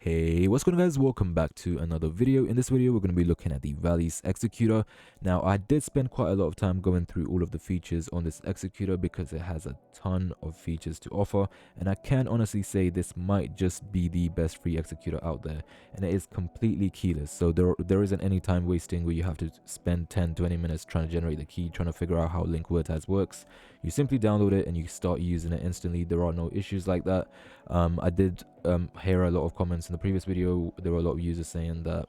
Hey, what's going on, guys? Welcome back to another video. In this video, we're going to be looking at the Valyse Executor. Now, I did spend quite a lot of time going through all of the features on this Executor because it has a ton of features to offer, and I can honestly say this might just be the best free Executor out there, and it is completely keyless. So there isn't any time wasting where you have to spend 10-20 minutes trying to generate the key, trying to figure out how link word tags works. You simply download it and you start using it instantly. There are no issues like that. I did hear a lot of comments in the previous video. There were a lot of users saying that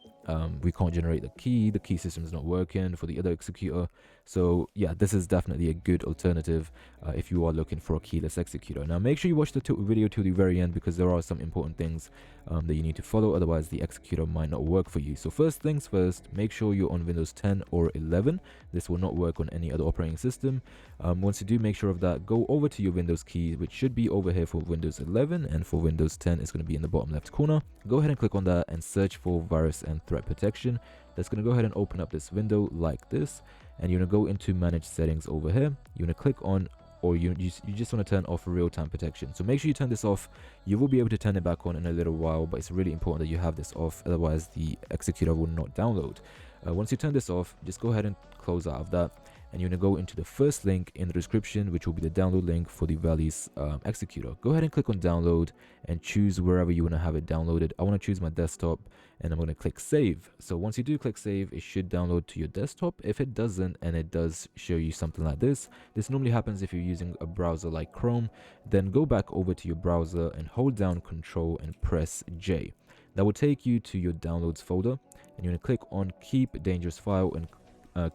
we can't generate the key system is not working for the other Executor. So yeah, this is definitely a good alternative if you are looking for a keyless Executor. Now make sure you watch the video to the very end, because there are some important things that you need to follow, otherwise the Executor might not work for you. So first things first, make sure you're on Windows 10 or 11. This will not work on any other operating system. Once you do make sure of that, go over to your Windows key, which should be over here for Windows 11, and for Windows 10 it's going to be in the bottom left corner. Go ahead and click on that and search for virus and threat protection. That's going to go ahead and open up this window like this, and you're going to go into manage settings over here. You're going to click on, or you just want to turn off real-time protection. So make sure you turn this off. You will be able to turn it back on in a little while, but it's really important that you have this off, otherwise the Executor will not download. Once you turn this off, just go ahead and close out of that, and you're going to go into the first link in the description, which will be the download link for the Valyse Executor. Go ahead and click on download and choose wherever you want to have it downloaded. I want to choose my desktop, and I'm going to click save. So once you do click save, it should download to your desktop. If it doesn't, and it does show you something like this normally happens if you're using a browser like Chrome, then go back over to your browser and hold down Control and press J. That will take you to your downloads folder, and you're going to click on keep dangerous file and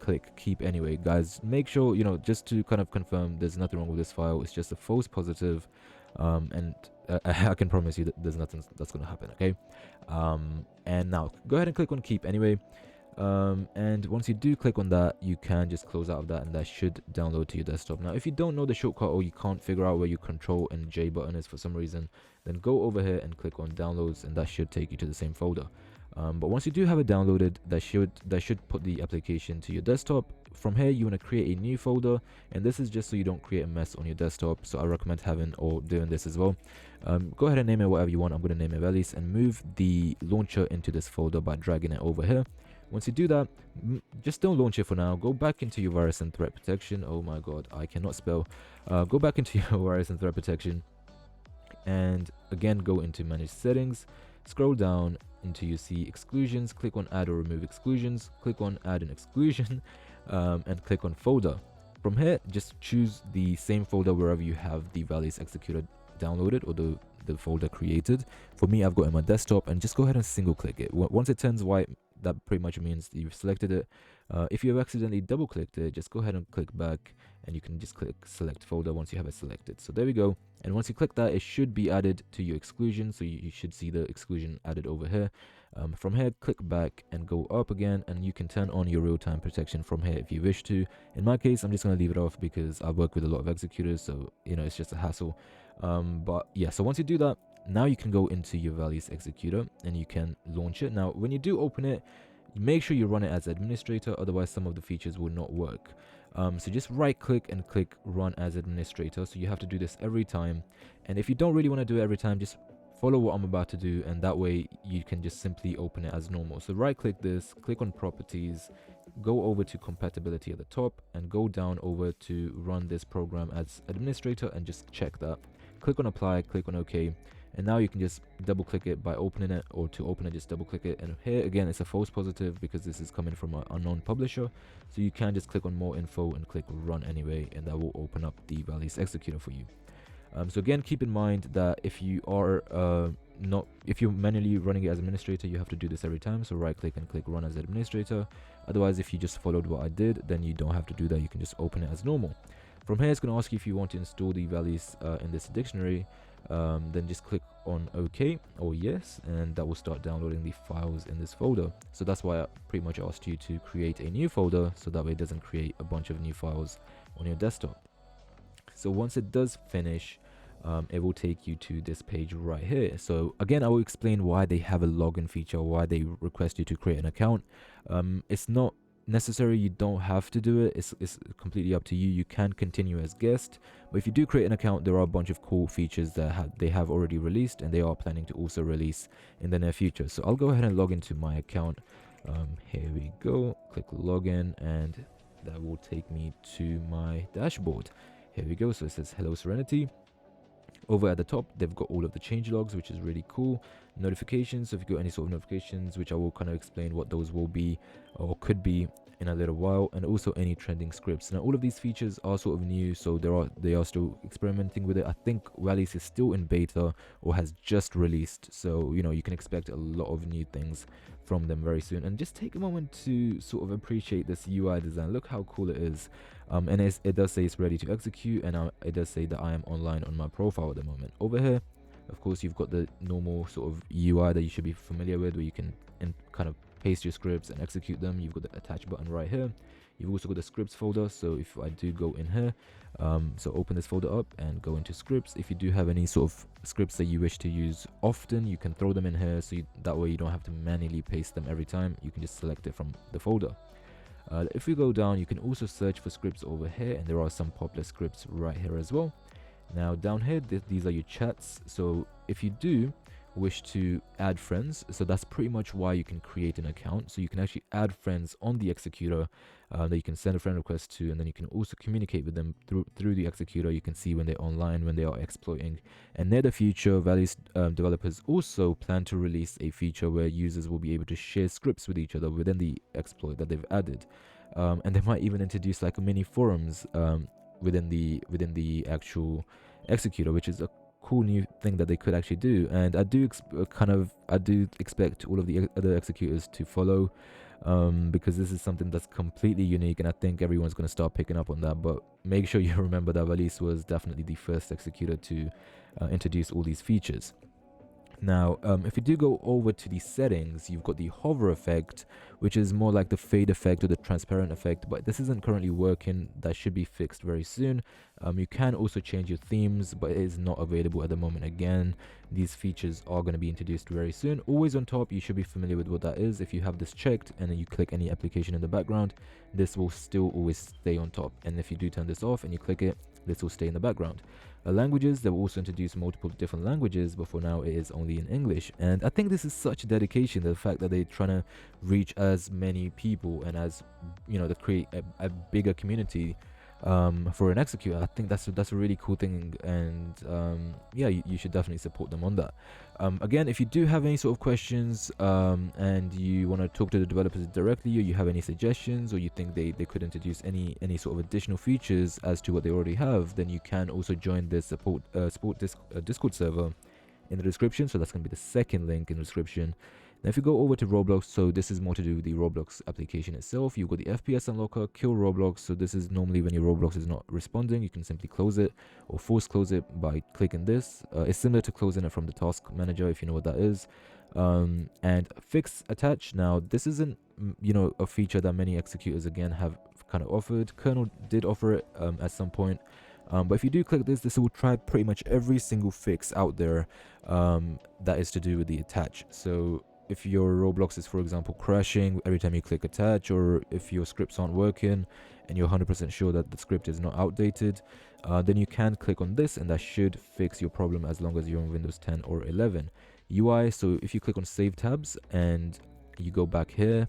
click keep anyway. Guys, make sure, just to kind of confirm, there's nothing wrong with this file. It's just a false positive, and I can promise you that there's nothing that's going to happen. Okay, and now go ahead and click on keep anyway, and once you do click on that, you can just close out of that, and that should download to your desktop. Now if you don't know the shortcut, or you can't figure out where your Control and J button is for some reason, then go over here and click on downloads, and that should take you to the same folder. But once you do have it downloaded, that should put the application to your desktop. From here, you want to create a new folder, and this is just so you don't create a mess on your desktop. So I recommend having or doing this as well. Go ahead and name it whatever you want. I'm going to name it Valyse, and move the launcher into this folder by dragging it over here. Once you do that, just don't launch it for now. Go back into your virus and threat protection. Oh my god, I cannot spell. Go back into your virus and threat protection, and again go into manage settings. Scroll down until you see exclusions. Click on add or remove exclusions. Click on add an exclusion, and click on folder. From here, just choose the same folder wherever you have the Valyse Executor downloaded, or the folder created. For me, I've got it on my desktop, and just go ahead and single click it. Once it turns white, that pretty much means that you've selected it. If you have accidentally double clicked it, just go ahead and click back, and you can just click select folder once you have it selected. So there we go. And once you click that, it should be added to your exclusion. So you should see the exclusion added over here. From here, click back and go up again, and you can turn on your real-time protection from here if you wish to. In my case, I'm just going to leave it off because I work with a lot of executors, so it's just a hassle. But yeah, so once you do that, now you can go into your Valyse Executor and you can launch it. Now when you do open it, make sure you run it as administrator, otherwise some of the features will not work. So just right click and click run as administrator. So you have to do this every time, and if you don't really want to do it every time, just follow what I'm about to do, and that way you can just simply open it as normal. So right click this, click on properties, go over to compatibility at the top, and go down over to run this program as administrator, and just check that. Click on apply, click on OK, and now you can just double click it by opening it, or to open it just double click it. And here again, it's a false positive because this is coming from an unknown publisher, so you can just click on more info and click run anyway, and that will open up the Valyse Executor for you. So again, keep in mind that if you are if you're manually running it as administrator, you have to do this every time. So right click and click run as administrator. Otherwise, if you just followed what I did, then you don't have to do that. You can just open it as normal. From here, it's going to ask you if you want to install the Valyse in this dictionary. Then just click on OK or yes, and that will start downloading the files in this folder. So that's why I pretty much asked you to create a new folder, so that way it doesn't create a bunch of new files on your desktop. So once it does finish, it will take you to this page right here. So again, I will explain why they have a login feature, why they request you to create an account. It's not necessary. You don't have to do it. It's completely up to you. You can continue as guest, but if you do create an account, there are a bunch of cool features that they have already released, and they are planning to also release in the near future. So I'll go ahead and log into my account. Here we go. Click login, and that will take me to my dashboard. Here we go. So it says hello Serenity. Over at the top, they've got all of the change logs, which is really cool. Notifications, so if you got any sort of notifications, which I will kind of explain what those will be or could be in a little while, and also any trending scripts. Now all of these features are sort of new, so they are still experimenting with it. I think Valyse is still in beta or has just released, so you can expect a lot of new things from them very soon. And just take a moment to sort of appreciate this UI design. Look how cool it is. And it does say it's ready to execute, and it does say that I am online on my profile at the moment. Over here, of course, you've got the normal sort of UI that you should be familiar with, where you can kind of paste your scripts and execute them. You've got the attach button right here. You've also got the scripts folder, so if I do go in here, so open this folder up and go into scripts. If you do have any sort of scripts that you wish to use often, you can throw them in here, so that way you don't have to manually paste them every time. You can just select it from the folder. If we go down, you can also search for scripts over here, and there are some popular scripts right here as well. Now down here, these are your chats. So if you do wish to add friends, so that's pretty much why you can create an account. So you can actually add friends on the Executor that you can send a friend request to, and then you can also communicate with them through the Executor. You can see when they're online, when they are exploiting. And near the future, Valyse developers also plan to release a feature where users will be able to share scripts with each other within the exploit that they've added. And they might even introduce like mini forums within the actual Executor, which is a cool new thing that they could actually do. And I do expect all of the other executors to follow, because this is something that's completely unique, and I think everyone's going to start picking up on that. But make sure you remember that Valyse was definitely the first executor to introduce all these features. Now, if you do go over to the settings, you've got the hover effect, which is more like the fade effect or the transparent effect, but this isn't currently working. That should be fixed very soon. You can also change your themes, but it is not available at the moment. Again, these features are going to be introduced very soon. Always on top, you should be familiar with what that is. If you have this checked and then you click any application in the background, this will still always stay on top. And if you do turn this off and you click it, this will stay in the background. Languages, they will also introduce multiple different languages, but for now it is only in English. And I think this is such dedication, the fact that they're trying to reach as many people and as to create a bigger community for an executor. I think that's a really cool thing, and yeah, you should definitely support them on that. Again, if you do have any sort of questions and you want to talk to the developers directly, or you have any suggestions, or you think they could introduce any sort of additional features as to what they already have, then you can also join this Discord server in the description. So that's going to be the second link in the description. Now if you go over to Roblox, so this is more to do with the Roblox application itself. You've got the FPS unlocker, kill Roblox. So this is normally when your Roblox is not responding, you can simply close it or force close it by clicking this. It's similar to closing it from the task manager, if you know what that is. And fix attach. Now this isn't a feature that many executors again have kind of offered. Kernel did offer it at some point. But if you do click this will try pretty much every single fix out there that is to do with the attach. So if your Roblox is, for example, crashing every time you click attach, or if your scripts aren't working and you're 100% sure that the script is not outdated, then you can click on this, and that should fix your problem as long as you're on Windows 10 or 11. UI, so if you click on save tabs and you go back here,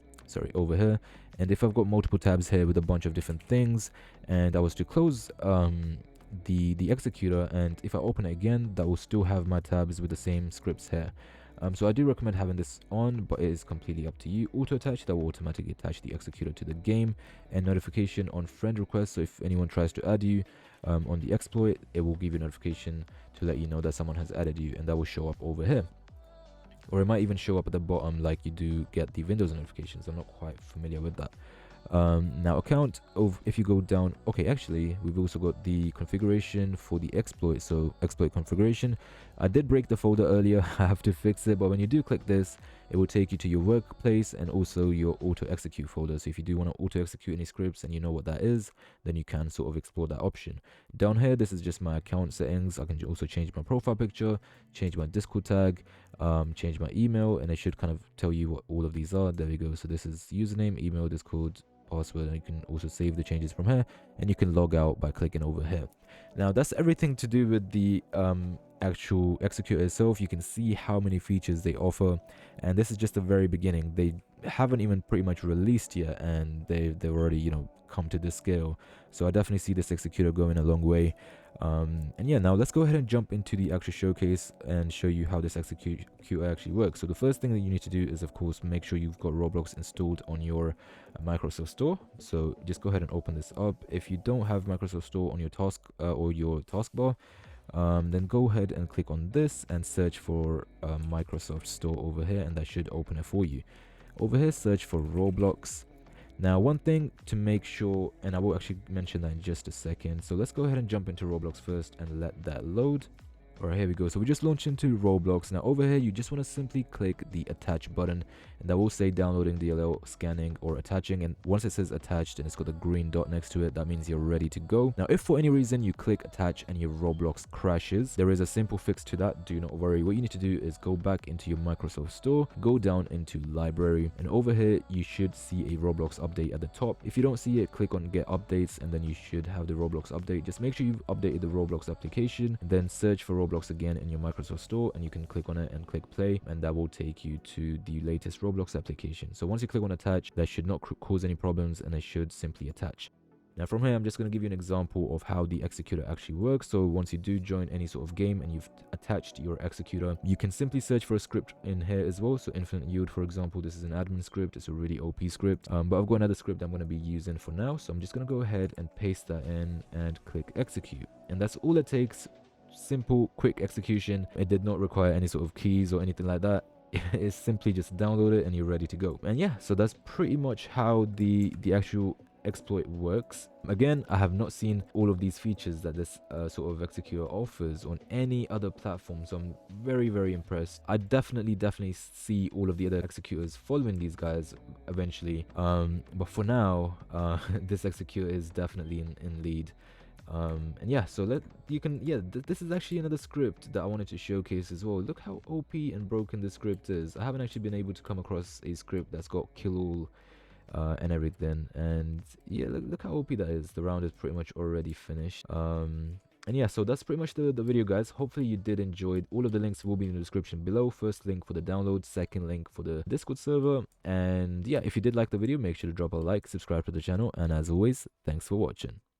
over here, and if I've got multiple tabs here with a bunch of different things, and I was to close the executor, and if I open it again, that will still have my tabs with the same scripts here. So I do recommend having this on, but it is completely up to you. Auto attach, that will automatically attach the executor to the game, and notification on friend request. So if anyone tries to add you on the exploit, it will give you a notification to let you know that someone has added you, and that will show up over here. Or it might even show up at the bottom like you do get the Windows notifications. I'm not quite familiar with that. Now account of, if you go down, okay, actually we've also got the configuration for the exploit. So exploit configuration, I did break the folder earlier. I have to fix it, but when you do click this, it will take you to your workplace and also your auto execute folder. So if you do want to auto execute any scripts and you know what that is, then you can sort of explore that option. Down here, this is just my account settings. I can also change my profile picture, change my Discord tag, change my email, and it should kind of tell you what all of these are. There we go. So this is username, email, Discord, password, and you can also save the changes from here, and you can log out by clicking over here. Now that's everything to do with the actual Executor itself. You can see how many features they offer, and this is just the very beginning. They haven't even pretty much released yet, and they've already, you know, come to this scale. So I definitely see this Executor going a long way. And yeah, now let's go ahead and jump into the actual showcase and show you how this Executor actually works. So the first thing that you need to do is, of course, make sure you've got Roblox installed on your Microsoft Store. So just go ahead and open this up. If you don't have Microsoft Store on your task or your taskbar, then go ahead and click on this and search for Microsoft Store over here, and that should open it for you. Over here, search for Roblox. Now, one thing to make sure, and I will actually mention that in just a second. So let's go ahead and jump into Roblox first and let that load. All right, here we go. So we just launched into Roblox. Now over here, you just want to simply click the attach button, and that will say downloading DLL, scanning, or attaching. And once it says attached and it's got the green dot next to it, that means you're ready to go. Now, if for any reason you click attach and your Roblox crashes, there is a simple fix to that. Do not worry. What you need to do is go back into your Microsoft Store, go down into library, and over here you should see a Roblox update at the top. If you don't see it, click on get updates, and then you should have the Roblox update. Just make sure you've updated the Roblox application, and then search for Roblox again in your Microsoft Store, and you can click on it and click play, and that will take you to the latest Roblox application. So once you click on attach, that should not cause any problems, and it should simply attach. Now from here, I'm just going to give you an example of how the Executor actually works. So once you do join any sort of game and you've attached your Executor, you can simply search for a script in here as well. So infinite yield, for example, this is an admin script. It's a really OP script, but I've got another script I'm going to be using for now. So I'm just going to go ahead and paste that in and click execute, and that's all it takes. Simple, quick execution. It did not require any sort of keys or anything like that. It's simply just download it and you're ready to go. And yeah, so that's pretty much how the actual exploit works. Again, I have not seen all of these features that this sort of Executor offers on any other platform, so I'm very impressed. I definitely see all of the other Executors following these guys eventually, but for now, this Executor is definitely in lead. And yeah, so this is actually another script that I wanted to showcase as well. Look how OP and broken this script is. I haven't actually been able to come across a script that's got kill all and everything, and yeah, look how OP that is. The round is pretty much already finished. And yeah, so that's pretty much the video, guys. Hopefully you did enjoy it. All of the links will be in the description below. First link for the download, second link for the Discord server. And yeah, if you did like the video, make sure to drop a like, subscribe to the channel, and as always, thanks for watching.